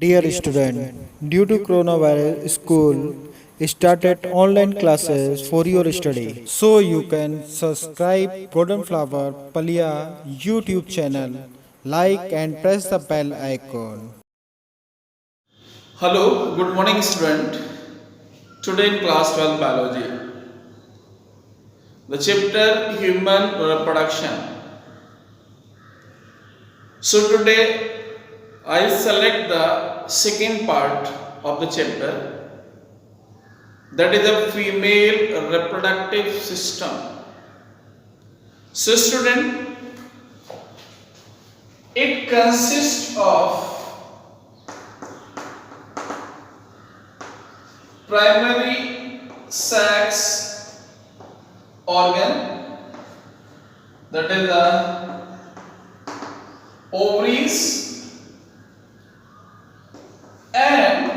Dear student, due to coronavirus, school started online classes for your study. So you can subscribe Golden Flower Palia YouTube channel, like and press the bell icon. Hello, good morning student. Today in class 12 biology, the chapter human reproduction. So today I select the second part of the chapter, that is the female reproductive system. So student, it consists of primary sex organ, that is the ovaries, and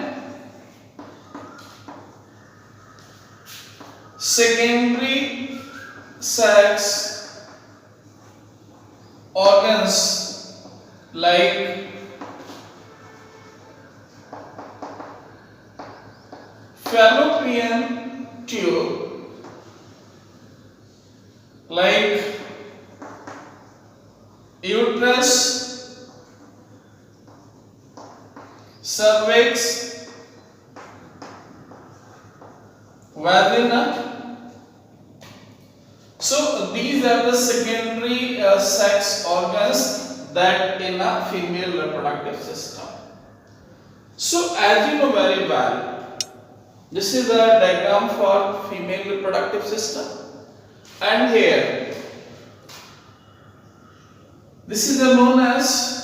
secondary sex organs like fallopian tube, like uterus, cervix, vagina. So these are the secondary sex organs that in a female reproductive system. So as you know very well, this is a diagram for female reproductive system, and here this is known as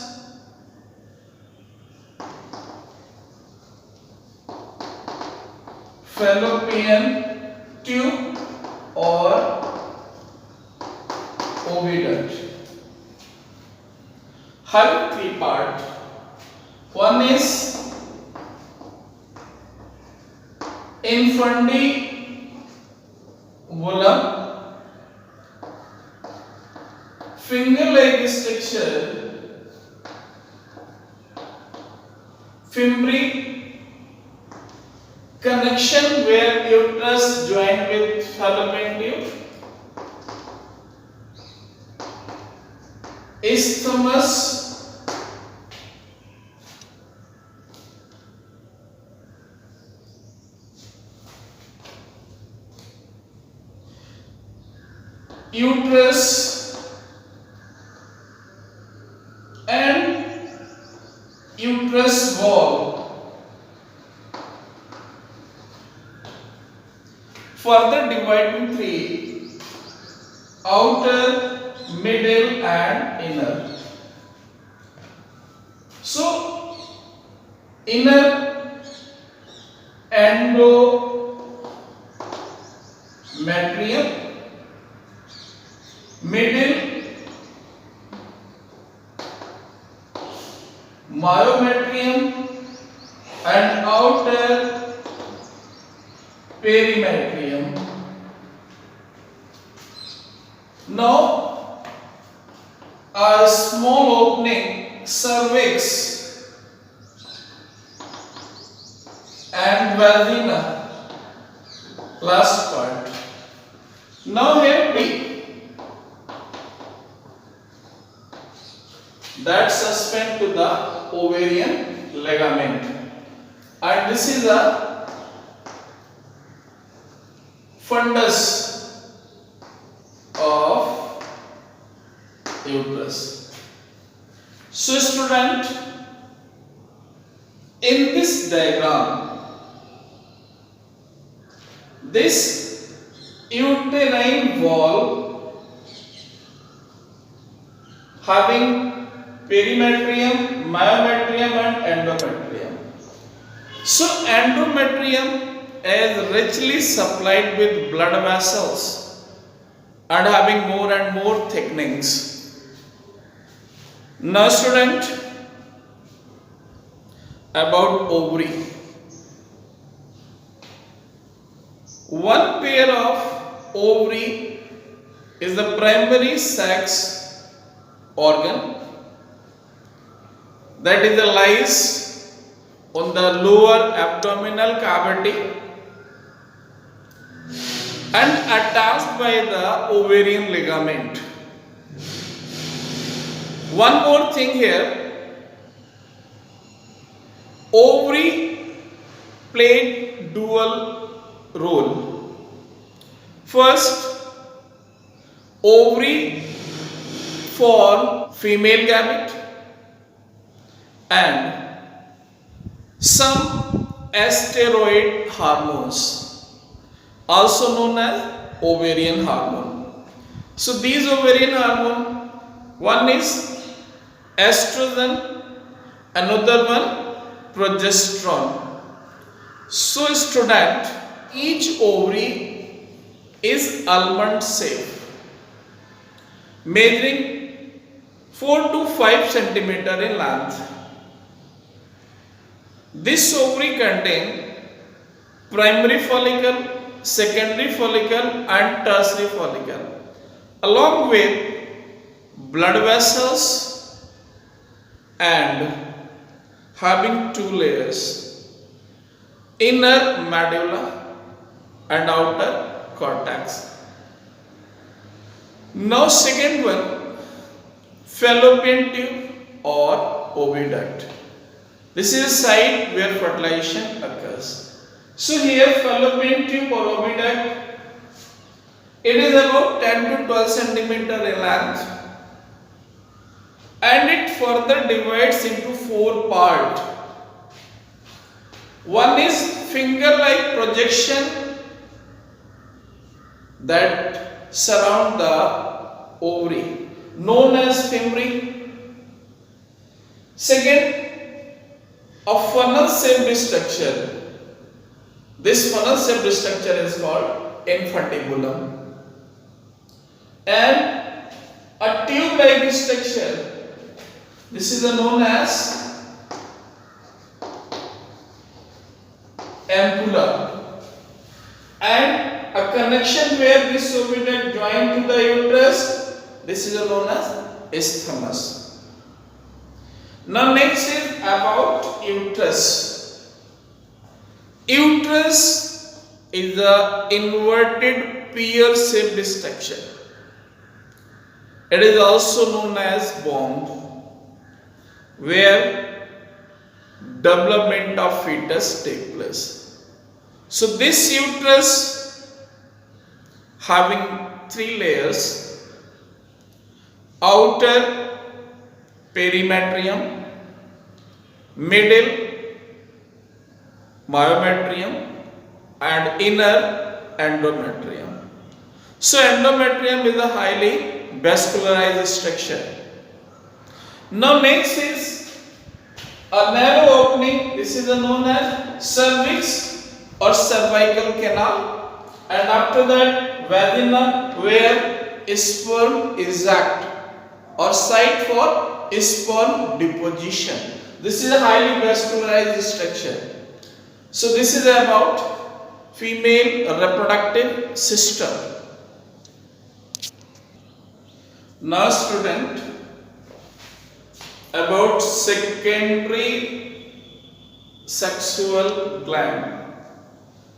fallopian tube or oviduct. Having three parts. One is infundibulum, finger-like structure, fimbriae, connection where uterus joined with fallopian tube, isthmus, uterus, and uterus wall. Further divide in three: outer, middle, and inner. So, inner endometrium, middle myometrium, and outer perimetrium. Now, a small opening, cervix and vagina, last part. Now here B, that suspend to the ovarian ligament, and this is a fundus of uterus. So student, in this diagram, this uterine wall having perimetrium, myometrium, and endometrium. So endometrium is richly supplied with blood vessels and having more and more thickenings. Now student, about ovary. One pair of ovary is the primary sex organ, that is the lies on the lower abdominal cavity and attached by the ovarian ligament. One more thing here, ovary played dual role. First, ovary form female gamete and some steroid hormones, also known as ovarian hormone. So these ovarian hormone, one is estrogen, another one progesterone. So student, each ovary is almond shaped, measuring 4 to 5 centimeter in length. This ovary contains primary follicle, secondary follicle and tertiary follicle, along with blood vessels and having 2 layers, inner medulla and outer cortex. Now second one, fallopian tube or oviduct. This is a site where fertilization occurs. So here fallopian tube or oviduct, it is about 10 to 12 centimeter in length and it further divides into 4 parts. One is finger-like projection that surround the ovary, known as femori. Second, a funnel-shaped structure. This funnel-shaped structure is called infundibulum. And a tube-like structure. This is known as ampulla. And a connection where this oviduct joined to the uterus, this is known as isthmus. Now next is about uterus. Uterus is a inverted pear-shaped structure. It is also known as womb, where development of fetus take place. So this uterus having 3 layers, outer perimetrium, middle myometrium and inner endometrium. So endometrium is a highly vascularized structure. Now next is a narrow opening. This is known as cervix or cervical canal, and after that vagina where sperm eject or site for sperm deposition. This is a highly vascularized structure. So this is about female reproductive system. Now student, about secondary sexual gland.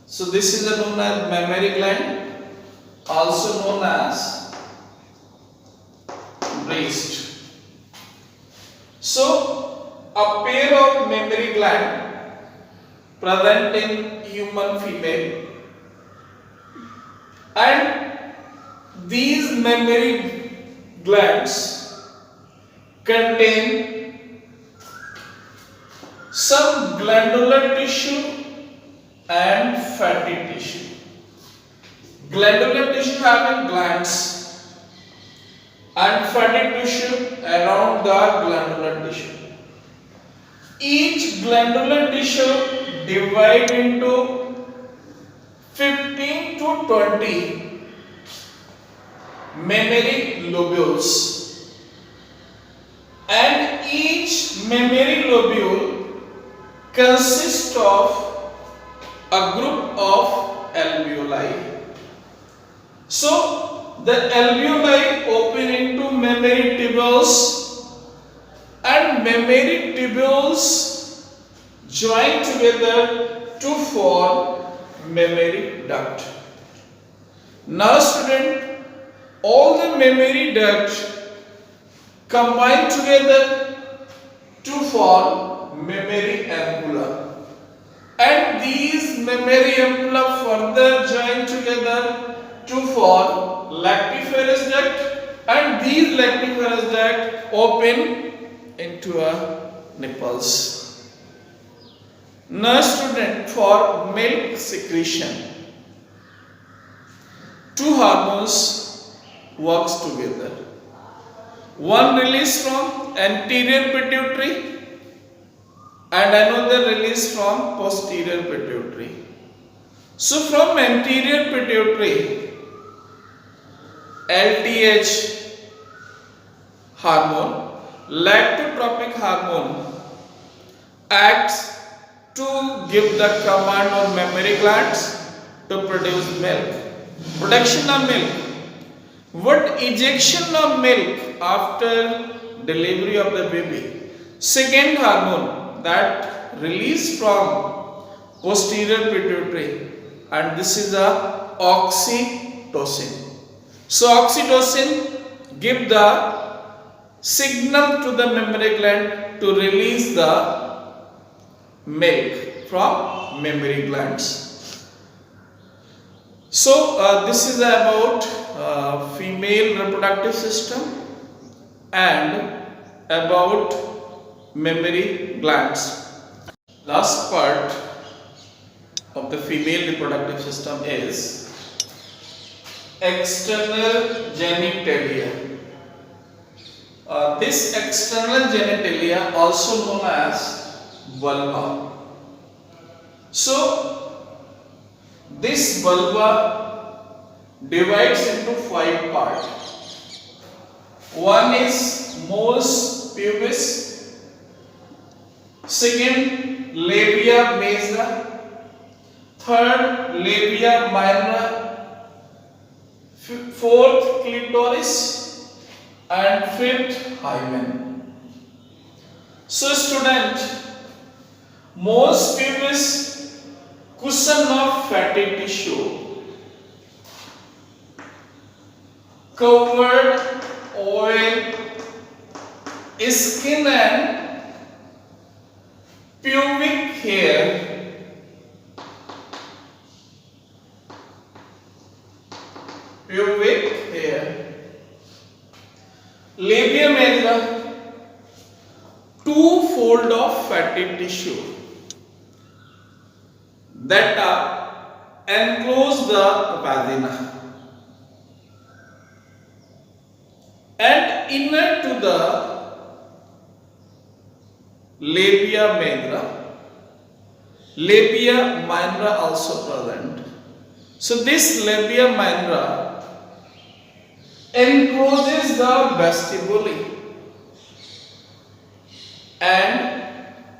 So this is known as mammary gland, also known as breast. So a pair of mammary gland present in human female, and these mammary glands contain some glandular tissue and fatty tissue. Glandular tissue having glands and fatty tissue around the glandular tissue. Each glandular tissue divide into 15 to 20 mammary lobules, and each mammary lobule consists of a group of alveoli. So the alveoli open into mammary tubules, and mammary tubules join together to form memory duct. Now student, all the memory duct combine together to form memory ampulla, and these memory ampulla further join together to form lactiferous duct, and these lactiferous duct open into a nipples. Now student, for milk secretion, two hormones works together. One release from anterior pituitary and another release from posterior pituitary. So from anterior pituitary, LTH hormone, lactotropic hormone, acts to give the command on mammary glands to produce milk. Production of milk. What ejection of milk after delivery of the baby? Second hormone that release from posterior pituitary, and this is the oxytocin. So oxytocin give the signal to the mammary gland to release the milk from mammary glands. So this is about female reproductive system and about mammary glands. Last part of the female reproductive system is external genitalia. This external genitalia, also known as vulva. So this vulva divides into 5 parts. One is mos pubis, second labia majora, third labia minora, fourth clitoris, and fifth hymen. So student, mos pubis, cushion of fatty tissue, covered oil, skin and pubic hair, labia majora, two-fold of fatty tissue that enclose the vagina, and inner to the labia minora also present. So this labia minora encloses the vestibule and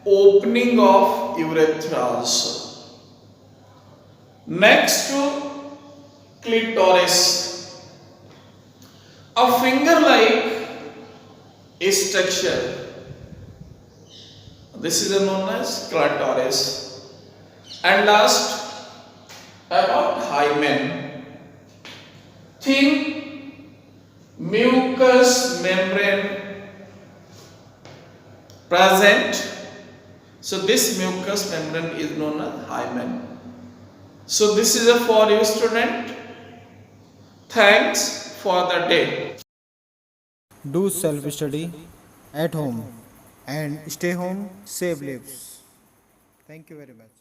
opening of urethra also. Next to clitoris, a finger-like structure. This is known as clitoris. And last, about hymen, thin mucous membrane present. So this mucous membrane is known as hymen. So this is a for you student. Thanks for the day. Do self study at home and stay home, save lives. Thank you very much.